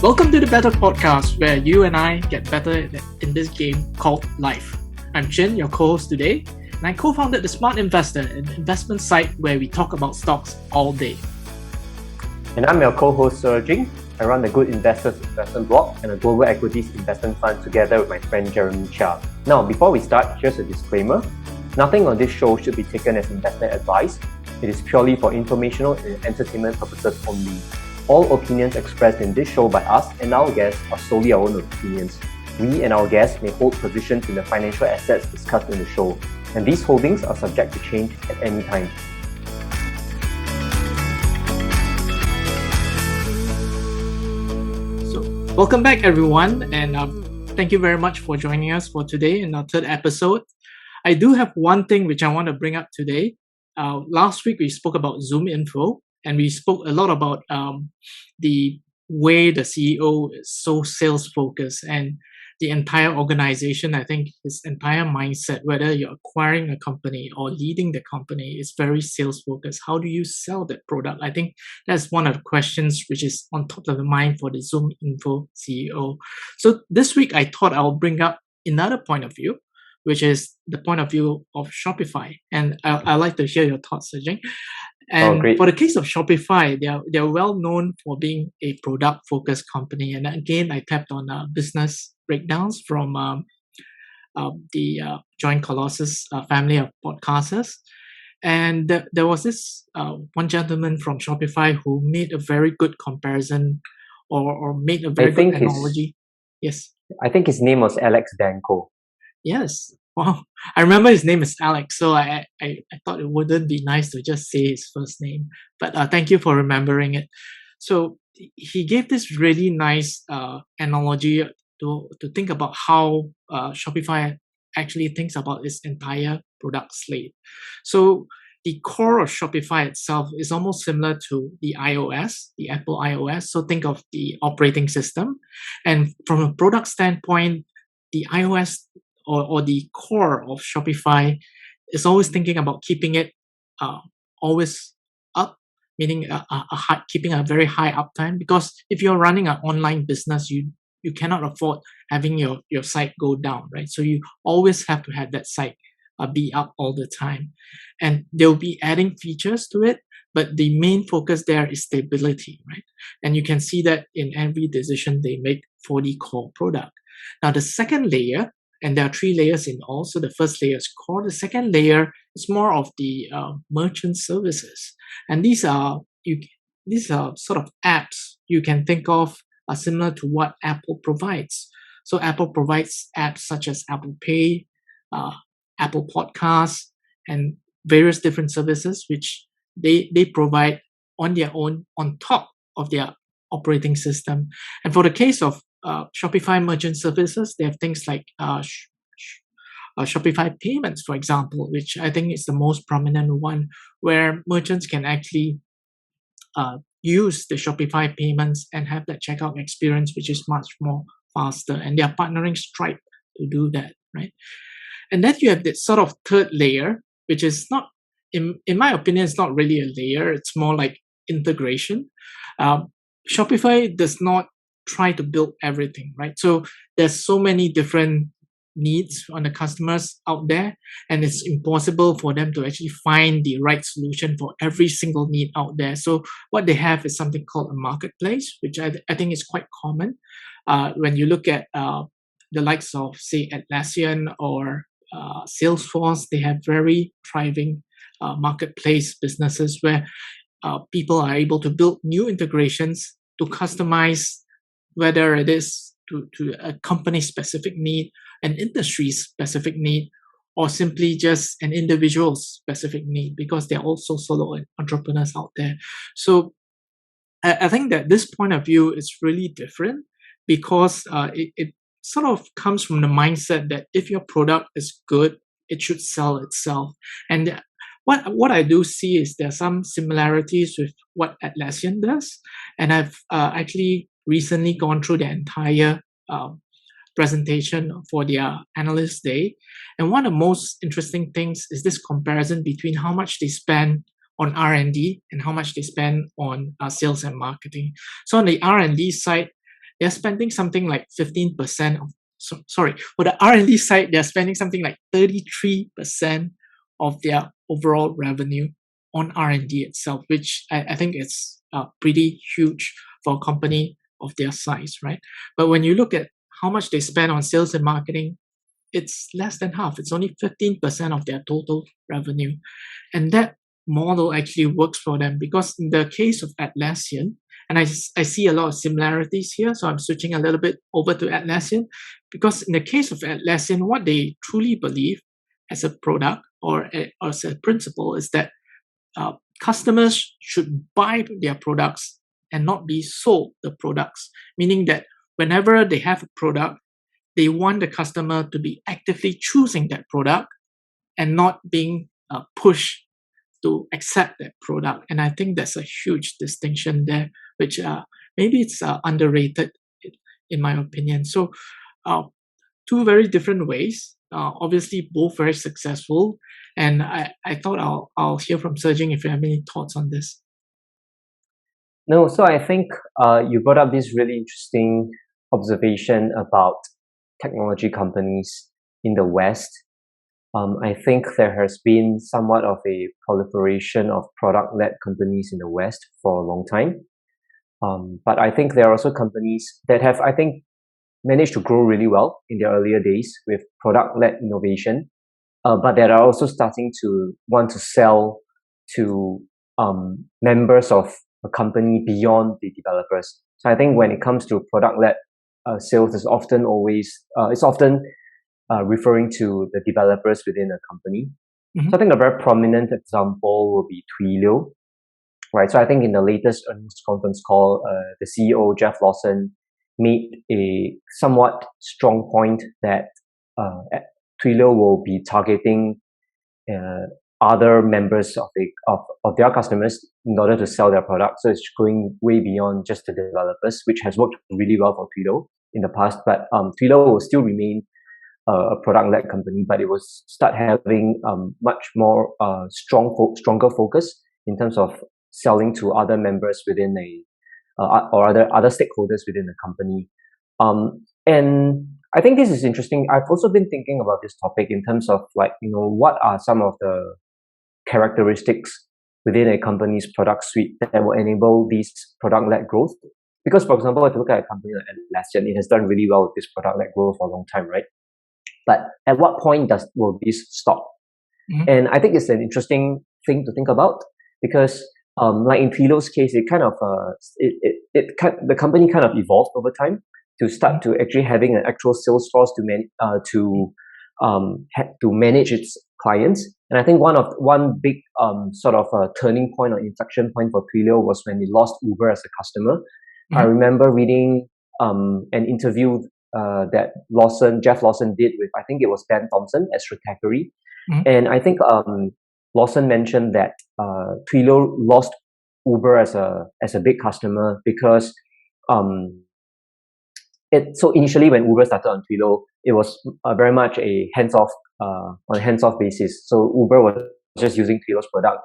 Welcome to the Better Podcast, where you and I get better in this game called life. I'm Chin, your co-host today, and I co-founded The Smart Investor, an investment site where we talk about stocks all day. And I'm your co-host Ser Jing. I run the Good Investors investment blog and a global equities investment fund together with my friend Jeremy Chia. Now, before we start, here's a disclaimer. Nothing on this show should be taken as investment advice. It is purely for informational and entertainment purposes only. All opinions expressed in this show by us and our guests are solely our own opinions. We and our guests may hold positions in the financial assets discussed in the show, and these holdings are subject to change at any time. So, welcome back everyone, and thank you very much for joining us for today in our third episode. I do have one thing which I want to bring up today. Last week we spoke about Zoom Info, and we spoke a lot about the way the CEO is so sales focused, and the entire organization, I think his entire mindset, whether you're acquiring a company or leading the company, is very sales focused. How do you sell that product? I think that's one of the questions which is on top of the mind for the Zoom Info CEO. So this week I thought I'll bring up another point of view, which is the point of view of Shopify. And I'd like to hear your thoughts, Ser Jing. And for the case of Shopify, they're well known for being a product-focused company. And again, I tapped on business breakdowns from the Joint Colossus family of podcasters. And there was this one gentleman from Shopify who made a very good comparison or made a very good analogy. Yes. I think his name was Alex Danko. Yes. Wow. I remember his name is Alex, so I thought it wouldn't be nice to just say his first name. But thank you for remembering it. So he gave this really nice analogy to think about how Shopify actually thinks about its entire product slate. So the core of Shopify itself is almost similar to the iOS, the Apple iOS. So think of the operating system. And from a product standpoint, the iOS or the core of Shopify is always thinking about keeping it always up, meaning keeping a very high uptime. Because if you're running an online business, you cannot afford having your site go down, right? So you always have to have that site be up all the time. And they'll be adding features to it, but the main focus there is stability, right? And you can see that in every decision they make for the core product. Now, the second layer, and there are three layers in all. So the first layer is core. The second layer is more of the merchant services. And these are sort of apps you can think of similar to what Apple provides. So Apple provides apps such as Apple Pay, Apple Podcasts, and various different services which they provide on their own on top of their operating system. And for the case of Shopify merchant services, they have things like Shopify payments, for example, which I think is the most prominent one, where merchants can actually use the Shopify payments and have that checkout experience, which is much more faster. And they are partnering Stripe to do that, right? And then you have this sort of third layer, which is not, in my opinion, it's not really a layer. It's more like integration. Shopify does not try to build everything, right? So there's so many different needs on the customers out there, and it's impossible for them to actually find the right solution for every single need out there. So what they have is something called a marketplace, which I think is quite common. When you look at the likes of, say, Atlassian or Salesforce, they have very thriving marketplace businesses where people are able to build new integrations to customize, whether it is to a company-specific need, an industry-specific need, or simply just an individual-specific need, because they're also solo entrepreneurs out there. So I think that this point of view is really different because it sort of comes from the mindset that if your product is good, it should sell itself. And what I do see is there are some similarities with what Atlassian does. And I've actually recently gone through the entire presentation for their analyst day. And one of the most interesting things is this comparison between how much they spend on R&D and how much they spend on sales and marketing. So on the R&D side, they're spending something like 15% of, sorry, for the R&D side, they're spending something like 33% of their overall revenue on R&D itself, which I think is pretty huge for a company of their size, right? But when you look at how much they spend on sales and marketing, it's less than half. It's only 15% of their total revenue. And that model actually works for them because in the case of Atlassian, and I see a lot of similarities here, so I'm switching a little bit over to Atlassian because in the case of Atlassian, what they truly believe as a product or as a principle is that customers should buy their products and not be sold the products, meaning that whenever they have a product, they want the customer to be actively choosing that product and not being pushed to accept that product. And I think that's a huge distinction there, which maybe it's underrated in my opinion. So two very different ways, obviously both very successful. And I thought I'll hear from Ser Jing if you have any thoughts on this. No, so I think you brought up this really interesting observation about technology companies in the West. I think there has been somewhat of a proliferation of product-led companies in the West for a long time. But I think there are also companies that have, I think, managed to grow really well in their earlier days with product-led innovation, but that are also starting to want to sell to members of a company beyond the developers. So I think when it comes to product-led sales, it's often referring to the developers within a company. Mhm. So I think a very prominent example will be Twilio, right? So I think in the latest earnings conference call, the CEO, Jeff Lawson, made a somewhat strong point that Twilio will be targeting other members of their customers in order to sell their product. So it's going way beyond just the developers, which has worked really well for Twilio in the past. But Twilio will still remain a product-led company, but it will start having much more stronger focus in terms of selling to other members within or other stakeholders within the company. And I think this is interesting. I've also been thinking about this topic in terms of what are some of the characteristics within a company's product suite that will enable these product-led growth. Because, for example, if you look at a company like Atlassian, it has done really well with this product-led growth for a long time, right? But at what point will this stop? Mhm. And I think it's an interesting thing to think about because, like in Twilio's case, it kind of the company kind of evolved over time to start to actually having an actual sales force to manage its clients. And I think one big sort of turning point or inflection point for Twilio was when they lost Uber as a customer. I remember reading an interview that Jeff Lawson did with, I think it was Ben Thompson at Stratechery. And I think Lawson mentioned that Twilio lost Uber as a big customer because so initially when Uber started on Twilio, it was very much a on a hands-off basis. So Uber was just using Twilio's product.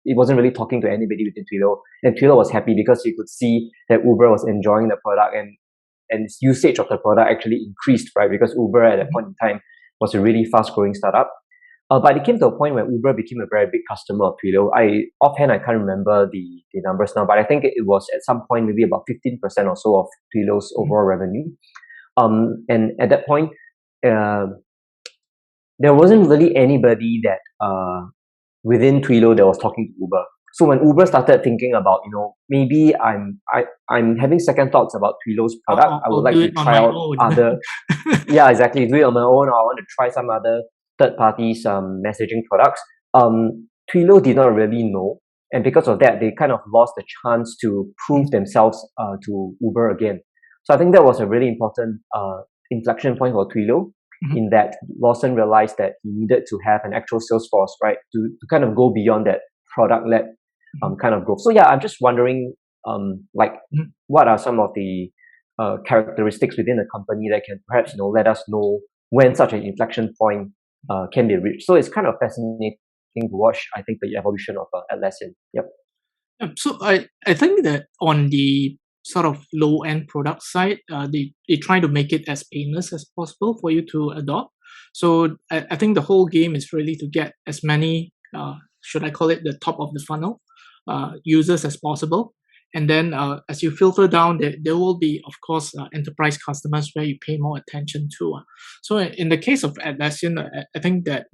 It wasn't really talking to anybody within Twilio, and Twilio was happy because you could see that Uber was enjoying the product and its usage of the product actually increased, right? Because Uber at that point in time was a really fast-growing startup. But it came to a point where Uber became a very big customer of Twilio. Offhand, I can't remember the numbers now, but I think it was at some point maybe about 15% or so of Twilio's overall revenue. And at that point, there wasn't really anybody that within Twilio that was talking to Uber. So when Uber started thinking about, maybe I'm having second thoughts about Twilio's product, I would like to try out other. Yeah, exactly. Do it on my own, or I want to try some other third parties messaging products. Twilio did not really know, and because of that, they kind of lost the chance to prove themselves to Uber again. So I think that was a really important inflection point for Twilio, in that Lawson realized that he needed to have an actual sales force, right, to kind of go beyond that product-led kind of growth. So yeah, I'm just wondering, what are some of the characteristics within a company that can perhaps let us know when such an inflection point can be reached. So it's kind of fascinating to watch, I think, the evolution of Atlassian. Yep. So I think that on the sort of low end product side, they try to make it as painless as possible for you to adopt. So I think the whole game is really to get as many, should I call it the top of the funnel, users as possible. And then as you filter down, there will be, of course, enterprise customers where you pay more attention to. So in the case of Atlassian, I think that,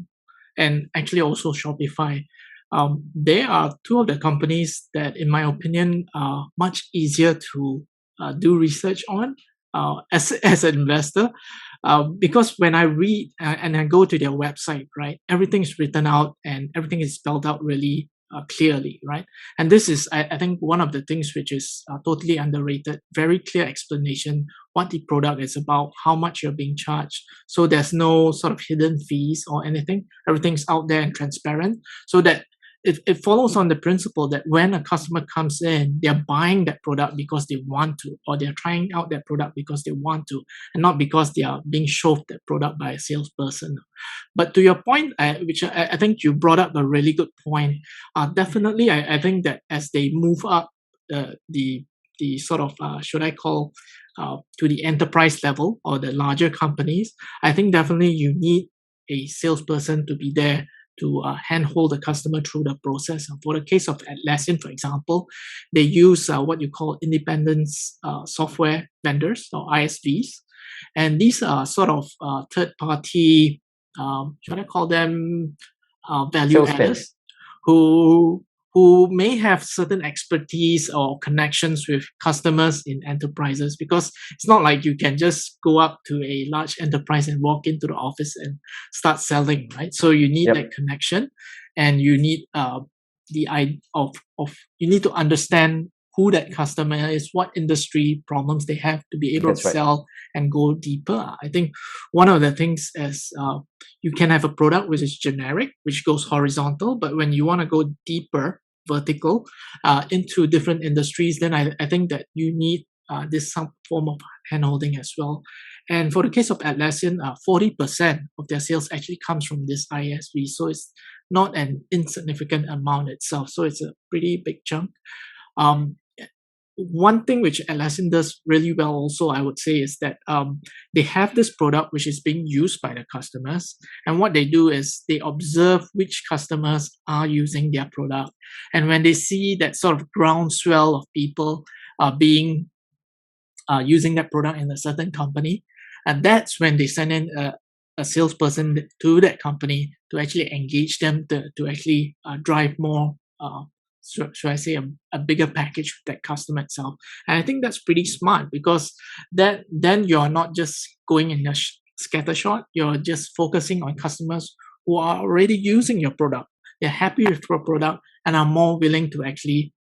and actually also Shopify, they are two of the companies that, in my opinion, are much easier to do research on as an investor. Because when I read and I go to their website, right, everything is written out and everything is spelled out really clearly, right? And this is, I think, one of the things which is totally underrated. Very clear explanation what the product is about, how much you're being charged. So there's no sort of hidden fees or anything. Everything's out there and transparent, so that it follows on the principle that when a customer comes in, they're buying that product because they want to, or they're trying out that product because they want to, and not because they are being shoved that product by a salesperson. But to your point, which I think you brought up a really good point, definitely I think that as they move up the sort of, should I call, to the enterprise level or the larger companies, I think definitely you need a salesperson to be there to handhold the customer through the process. For the case of Atlassian, for example, they use what you call independent software vendors or ISVs. And these are sort of third-party, should I call them value Salesmen. adders, who may have certain expertise or connections with customers in enterprises, because it's not like you can just go up to a large enterprise and walk into the office and start selling, right? So you need that connection, and you need the idea of you need to understand who that customer is, what industry problems they have, to be able That's to right. sell and go deeper. I think one of the things is you can have a product which is generic, which goes horizontal, but when you want to go deeper, vertical, into different industries, then I think that you need this some form of handholding as well. And for the case of Atlassian, 40% of their sales actually comes from this ISV. So it's not an insignificant amount itself. So it's a pretty big chunk. One thing which Atlassian does really well also, I would say, is that they have this product which is being used by the customers. And what they do is they observe which customers are using their product. And when they see that sort of groundswell of people being using that product in a certain company, and that's when they send in a salesperson to that company to actually engage them to actually drive more, should I say, a bigger package with that customer itself. And I think that's pretty smart, because then you're not just going in a scattershot, you're just focusing on customers who are already using your product. They're happy with your product and are more willing to actually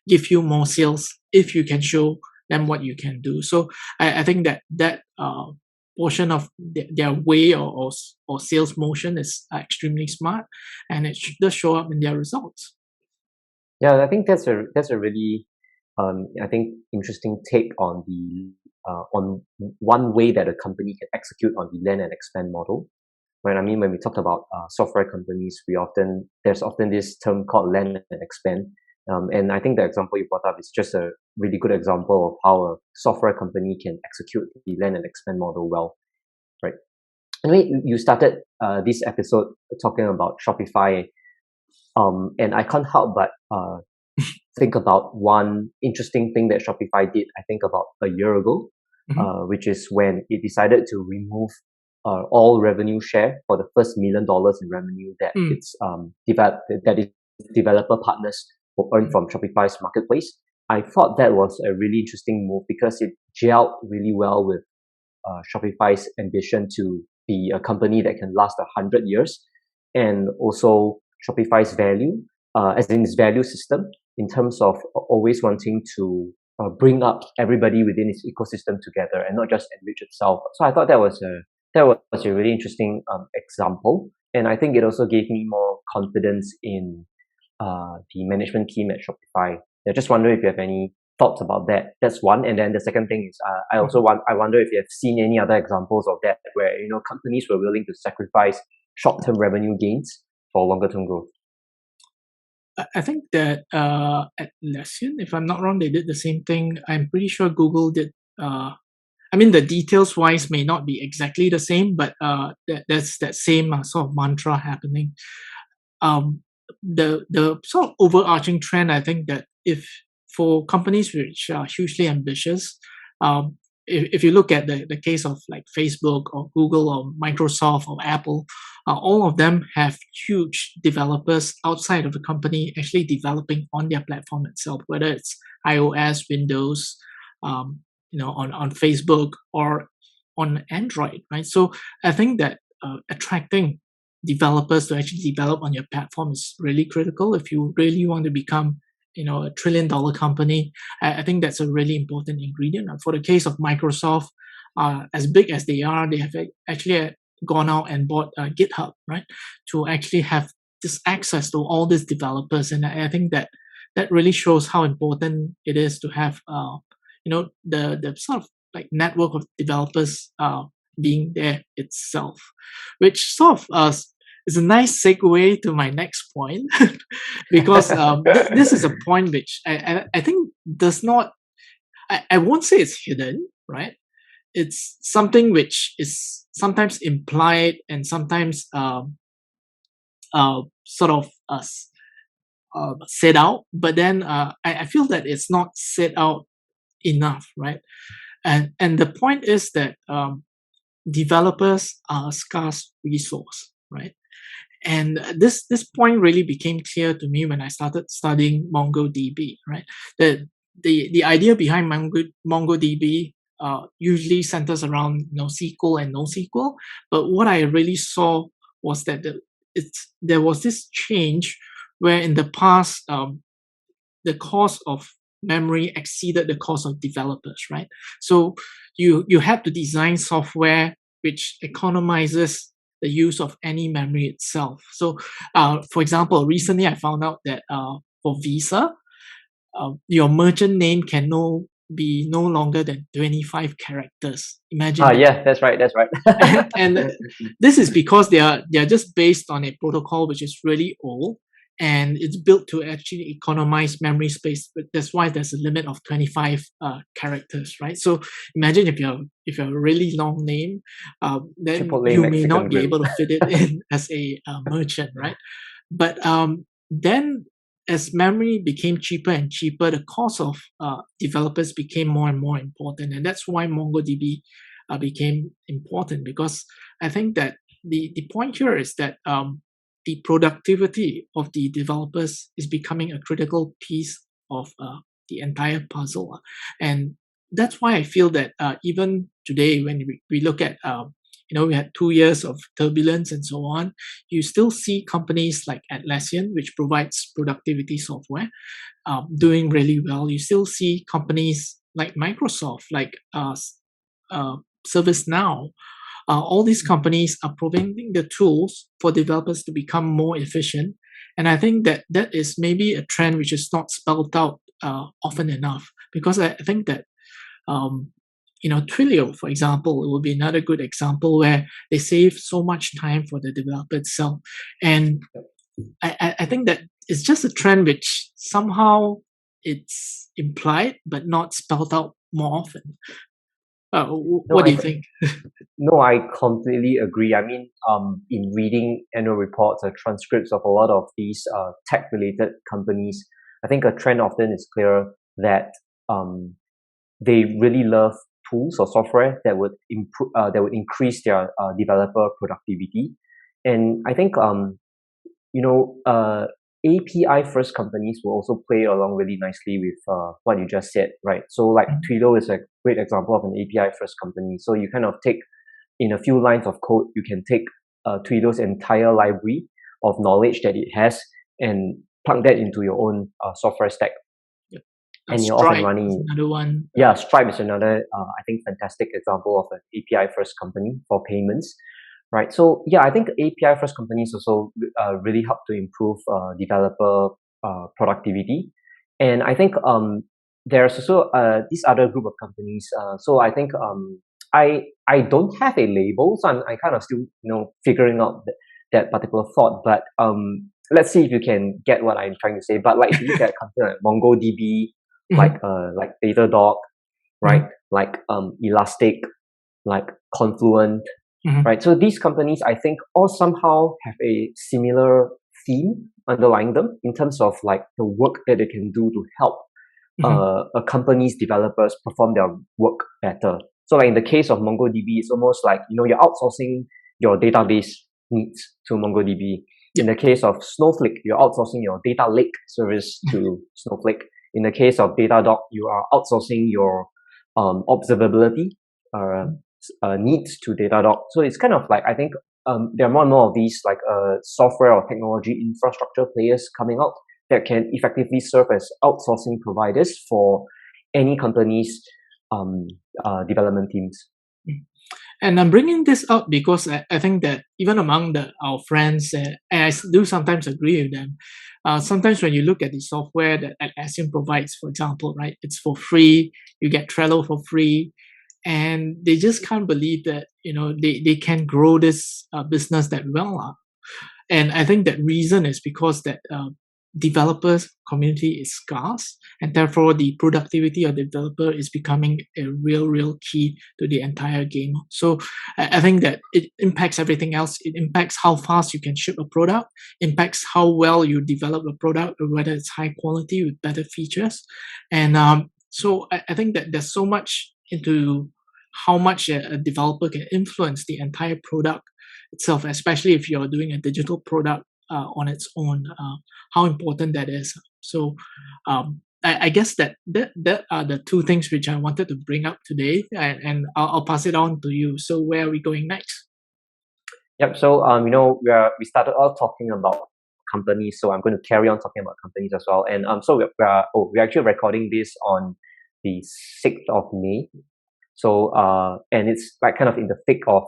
give you more sales if you can show them what you can do. So I think that portion of their way or sales motion is extremely smart, and it does show up in their results. Yeah, I think that's a really I think interesting take on the on one way that a company can execute on the land and expand model. Right? I mean, when we talk about software companies, there's often this term called land and expand. And I think the example you brought up is just a really good example of how a software company can execute the land and expand model well, right? Anyway, you started this episode talking about Shopify, and I can't help but think about one interesting thing that Shopify did, I think about a year ago, which is when it decided to remove all revenue share for the first $1 million in revenue that its developer partners will earn from Shopify's marketplace. I thought that was a really interesting move because it gelled really well with Shopify's ambition to be a company that can last 100 years, and also Shopify's value, as in its value system, in terms of always wanting to bring up everybody within its ecosystem together and not just enrich itself. So I thought that was a really interesting example, and I think it also gave me more confidence in the management team at Shopify. I just wonder if you have any thoughts about that. That's one. And then the second thing is, I wonder if you have seen any other examples of that where companies were willing to sacrifice short-term revenue gains for longer-term growth. I think that Atlassian, if I'm not wrong, they did the same thing. I'm pretty sure Google did. I mean, the details wise may not be exactly the same, but that's that same sort of mantra happening. The sort of overarching trend, I think that if for companies which are hugely ambitious, um, if you look at the case of like Facebook or Google or Microsoft or Apple, all of them have huge developers outside of the company actually developing on their platform itself, whether it's iOS, Windows, on Facebook or on Android, right? So I think that attracting developers to actually develop on your platform is really critical if you really want to become a trillion-dollar company. I think that's a really important ingredient. For the case of Microsoft, as big as they are, they have actually gone out and bought GitHub, right, to actually have this access to all these developers. And I think that really shows how important it is to have the sort of like network of developers being there itself, which sort of is a nice segue to my next point because this is a point which I think does not, I won't say it's hidden, right? It's something which is sometimes implied and sometimes sort of said out, but then I feel that it's not said out enough, right? And the point is that developers are a scarce resource, right? And this point really became clear to me when I started studying MongoDB, right? The idea behind MongoDB usually centers around SQL and NoSQL, but what I really saw was that there was this change where in the past the cost of memory exceeded the cost of developers, right? So you had to design software which economizes the use of any memory itself. So, for example, recently I found out that for Visa, your merchant name can be no longer than 25 characters. Imagine that. Yeah, that's right. and this is because they are just based on a protocol which is really old, and it's built to actually economize memory space. But that's why there's a limit of 25 characters, right? So imagine if you have a really long name, then Chipotle you may Mexican not be grill. able to fit it in as a merchant, right? But then as memory became cheaper and cheaper, the cost of developers became more and more important, and that's why MongoDB became important, because I think that the point here is that the productivity of the developers is becoming a critical piece of the entire puzzle. And that's why I feel that even today, when we look at, we had 2 years of turbulence and so on, you still see companies like Atlassian, which provides productivity software, doing really well. You still see companies like Microsoft, like ServiceNow. All these companies are providing the tools for developers to become more efficient. And I think that is maybe a trend which is not spelled out often enough, because I think that Twilio, for example, it will be another good example where they save so much time for the developer itself. And I think that it's just a trend which somehow it's implied but not spelled out more often. What do you think? No, I completely agree. I mean, in reading annual reports or transcripts of a lot of these tech-related companies, I think a trend often is clear that they really love tools or software that would improve, that would increase their developer productivity. And I think API first companies will also play along really nicely with what you just said, right? So like Twilio is a great example of an API first company. So you kind of take, in a few lines of code, you can take Twilio's entire library of knowledge that it has and plug that into your own software stack. Yep. And you're Stripe off and running. is another one. Yeah, Stripe is another, I think, fantastic example of an API first company for payments. Right. So yeah, I think API first companies also really help to improve developer productivity, and I think there's also this other group of companies. So I think I don't have a label, so I'm kind of still figuring out that particular thought. But let's see if you can get what I'm trying to say. But like if you look at a company like MongoDB, like Datadog, right? Like Elastic, like Confluent, right? So these companies, I think, all somehow have a similar theme underlying them in terms of like the work that they can do to help a company's developers perform their work better. So like in the case of MongoDB, it's almost like, you're outsourcing your database needs to MongoDB. In the case of Snowflake, you're outsourcing your data lake service to Snowflake. In the case of Datadog, you are outsourcing your observability needs to Datadog. So it's kind of like, I think there are more and more of these like software or technology infrastructure players coming out that can effectively serve as outsourcing providers for any company's development teams. And I'm bringing this up because I think that even among our friends, and I do sometimes agree with them, sometimes when you look at the software that Atlassian provides, for example, right, it's for free, you get Trello for free, and they just can't believe that, they can grow this business that well. And I think that reason is because that developers community is scarce, and therefore the productivity of the developer is becoming a real key to the entire game. So I think that it impacts everything else. It impacts how fast you can ship a product, impacts how well you develop a product, or whether it's high quality with better features. And so I think that there's so much into how much a developer can influence the entire product itself, especially if you're doing a digital product on its own, how important that is. So I guess that are the two things which I wanted to bring up today, and I'll pass it on to you. So where are we going next? Yep. So we started off talking about companies, so I'm going to carry on talking about companies as well. And so we're actually recording this on the 6th of May. So and it's like kind of in the thick of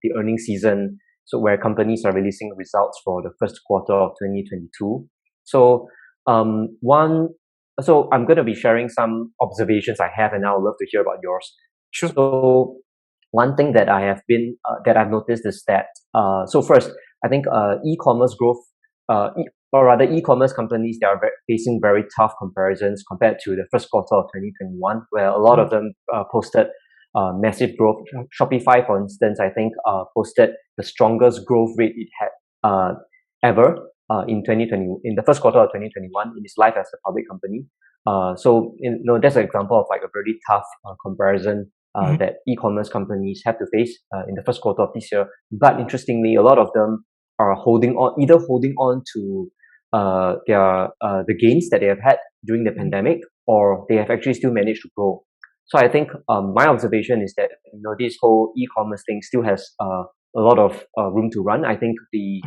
the earnings season. So where companies are releasing results for the first quarter of 2022. So so I'm going to be sharing some observations I have, and I would love to hear about yours. Sure. So one thing that I've noticed is that so first, I think e-commerce growth, or rather e-commerce companies, they are facing very tough comparisons compared to the first quarter of 2021, where a lot of them posted massive growth. Shopify, for instance, I think posted the strongest growth rate it had ever in the first quarter of 2021 in its life as a public company. So that's an example of like a very tough comparison that e-commerce companies have to face in the first quarter of this year. But interestingly, a lot of them are holding on to the gains that they have had during the pandemic, or they have actually still managed to grow. So I think my observation is that this whole e-commerce thing still has a lot of room to run. I think the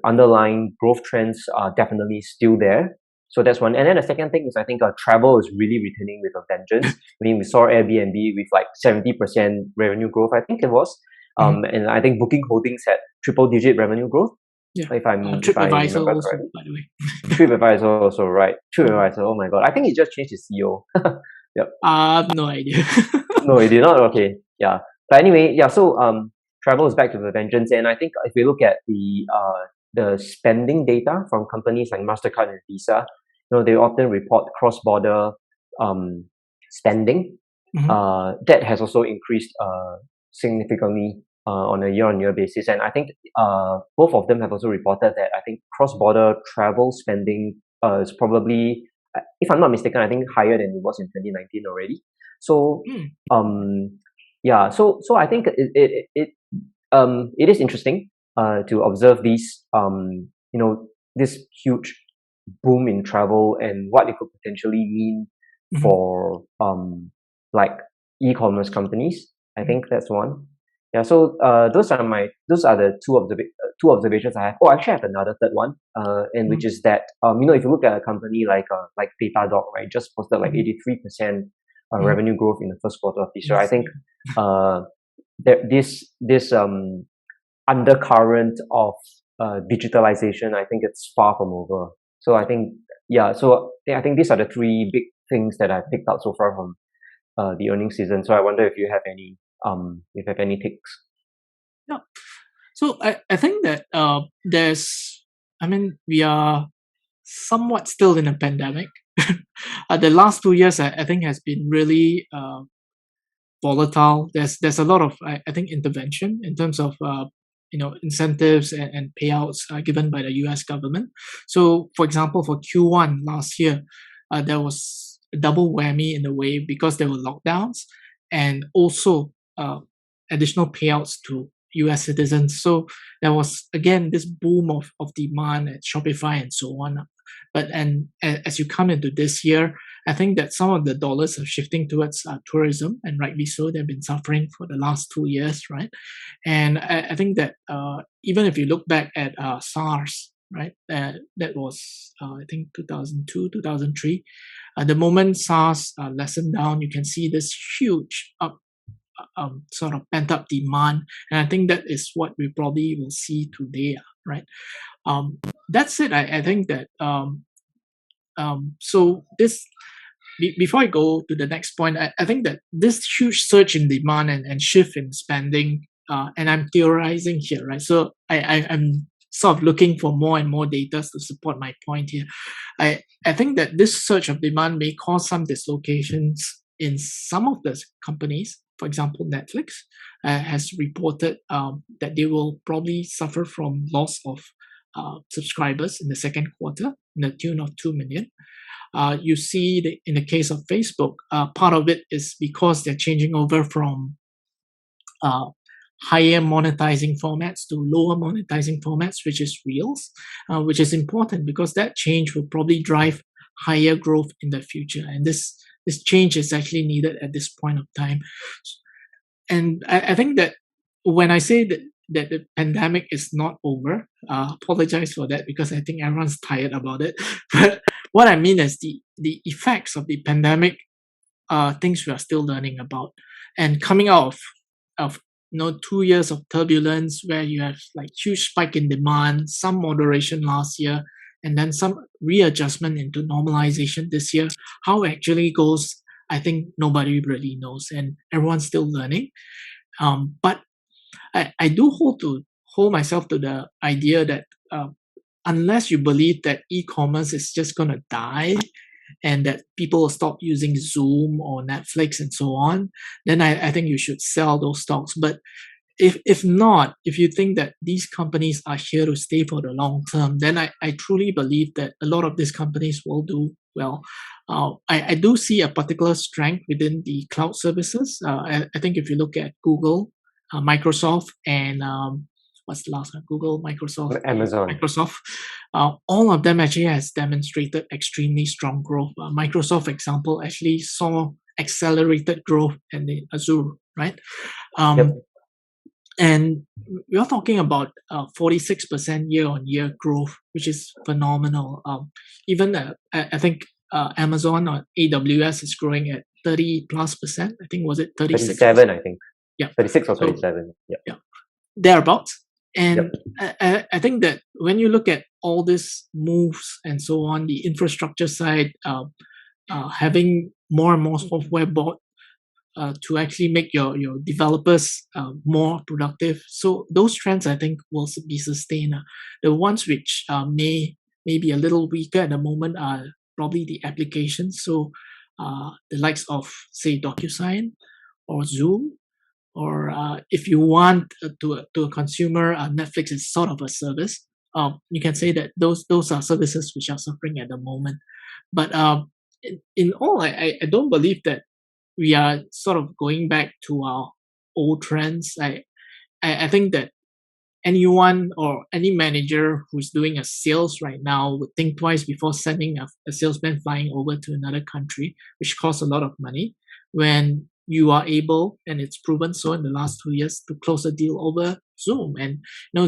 underlying growth trends are definitely still there. So that's one. And then the second thing is, I think travel is really returning with a vengeance. I mean, we saw Airbnb with like 70% revenue growth, I think it was. And I think Booking Holdings had triple-digit revenue growth. Yeah. If I TripAdvisor remember also, correctly. by the way. TripAdvisor also, right? TripAdvisor, oh my god. I think he just changed his CEO. Yep. No idea. No, it did not. Okay, yeah. But anyway, yeah. So travel is back to the vengeance, and I think if we look at the spending data from companies like Mastercard and Visa, they often report cross-border spending. That has also increased significantly on a year-on-year basis, and I think both of them have also reported that I think cross-border travel spending is probably, if I'm not mistaken, I think higher than it was in 2019 already. So yeah, so I think it is interesting to observe these this huge boom in travel and what it could potentially mean for like e-commerce companies. I think that's one. Yeah, so those are the two observations I have. Oh, actually, I have another third one, and which is that if you look at a company like Datadog, right, just posted like 83% revenue growth in the first quarter of this year. I think this undercurrent of digitalization, I think it's far from over. So I think I think these are the three big things that I picked out so far from the earnings season. So I wonder if you have any takes. Yeah. So I think that there's I mean, we are somewhat still in a pandemic. The last 2 years, I think, has been really volatile. There's a lot of I think intervention in terms of incentives and payouts given by the U.S. government. So, for example, for Q1 last year, there was a double whammy in a way because there were lockdowns and also additional payouts to US citizens. So there was again this boom of demand at Shopify and so on. But as you come into this year, I think that some of the dollars are shifting towards tourism, and rightly so. They've been suffering for the last 2 years, right? And I think that even if you look back at SARS, right, that was I think 2002, 2003. The moment SARS lessened down, you can see this huge sort of pent up demand, and I think that is what we probably will see today, right? That's it. I think that so this before I go to the next point, I think that this huge surge in demand and shift in spending, and I'm theorizing here, right? So I'm sort of looking for more and more data to support my point here. I think that this surge of demand may cause some dislocations in some of the companies. For example, Netflix has reported that they will probably suffer from loss of subscribers in the second quarter in the tune of 2 million. You see in the case of Facebook, part of it is because they're changing over from higher monetizing formats to lower monetizing formats, which is Reels, which is important because that change will probably drive higher growth in the future. And this change is actually needed at this point of time. And I think that when I say that the pandemic is not over, apologize for that because I think everyone's tired about it. But what I mean is the effects of the pandemic are things we are still learning about. And coming out of 2 years of turbulence where you have like huge spike in demand, some moderation last year, and then some readjustment into normalization this year, how it actually goes, I think nobody really knows, and everyone's still learning. But I do hold myself to the idea that unless you believe that e-commerce is just going to die and that people will stop using Zoom or Netflix and so on, then I think you should sell those stocks. But if not, if you think that these companies are here to stay for the long term, then I truly believe that a lot of these companies will do well. I do see a particular strength within the cloud services. I think if you look at Google, Microsoft, and what's the last one? Google, Microsoft, Amazon. Microsoft. All of them actually has demonstrated extremely strong growth. Microsoft, for example, actually saw accelerated growth in the Azure, right? Yep. And we are talking about 46% year-on-year growth, which is phenomenal. Even I think Amazon or AWS is growing at 30+%. I think was it 36? 37, I think. Yeah. 36 or 37. Yeah. Thereabouts. And I think that when you look at all these moves and so on, the infrastructure side, having more and more software bought to actually make your developers more productive. So those trends, I think, will be sustained. The ones which may be a little weaker at the moment are probably the applications. So the likes of, say, DocuSign or Zoom, or if you want to a consumer, Netflix is sort of a service. You can say that those are services which are suffering at the moment. But in all, I don't believe that we are sort of going back to our old trends. I think that anyone or any manager who's doing a sales right now would think twice before sending a salesman flying over to another country, which costs a lot of money, when you are able, and it's proven so in the last 2 years, to close a deal over Zoom. And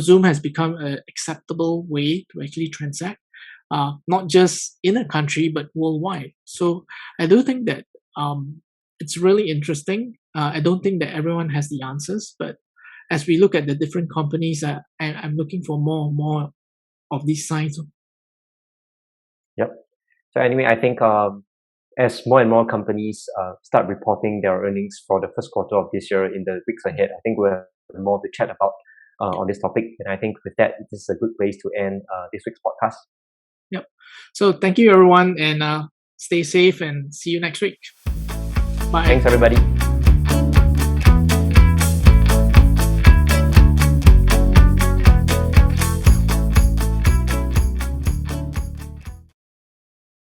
Zoom has become an acceptable way to actually transact, not just in a country but worldwide. So I do think that it's really interesting. I don't think that everyone has the answers, but as we look at the different companies, I'm looking for more and more of these signs. Yep. So anyway, I think as more and more companies start reporting their earnings for the first quarter of this year in the weeks ahead, I think we'll have more to chat about. on this topic. And I think with that, this is a good place to end this week's podcast. Yep. So thank you, everyone, and stay safe and see you next week. Bye. Thanks, everybody.